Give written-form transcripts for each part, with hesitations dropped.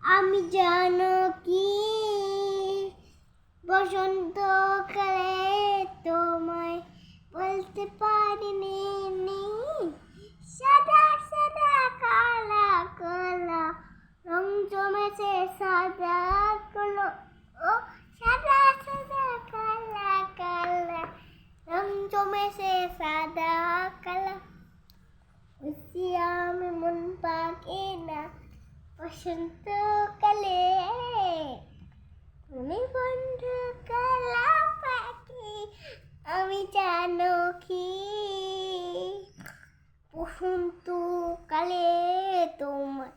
আমি জানো কি বসন্তকালে তোমায় বলতে পারিনি নি। সাদা সাদা কালা কালা রং জমেছে সাদা কালো। ও সাদা সাদা কালা কালা রং জমেছে সাদা কালো। বুঝি আমি মন পাকে না বসন্তকালে। তুমি বন্ধু কালা পাখি, আমি জানো কি বসন্তকালে তোমায়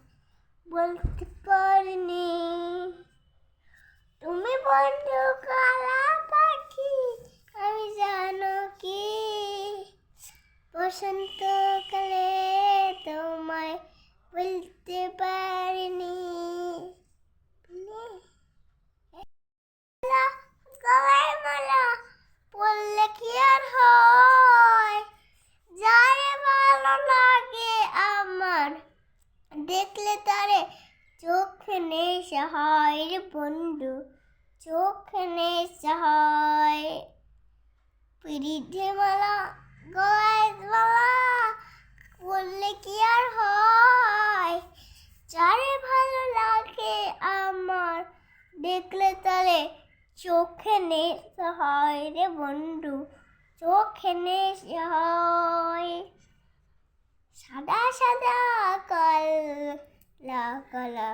বলতে পারিনি। তুমি বন্ধু কালা পাখি, আমি জানো কি বসন্তকালে তোমায় বলতে পারিনি। গলায় মালা পড়লে কি আর হয়, যারে ভালো লাগে আমার দেখলে তারে চোখে নেশা হয় রে বন্ধু, চোখে নেশা হয়। পিরিধে মালা গলায় মালা পড়লে কি আর হয়, যারে ভালো লাগে আমার দেখলে তারে চোখে নেশা হয় রে বন্ধু, চোখে নেশা হয়। সাদা সাদা কালা কালা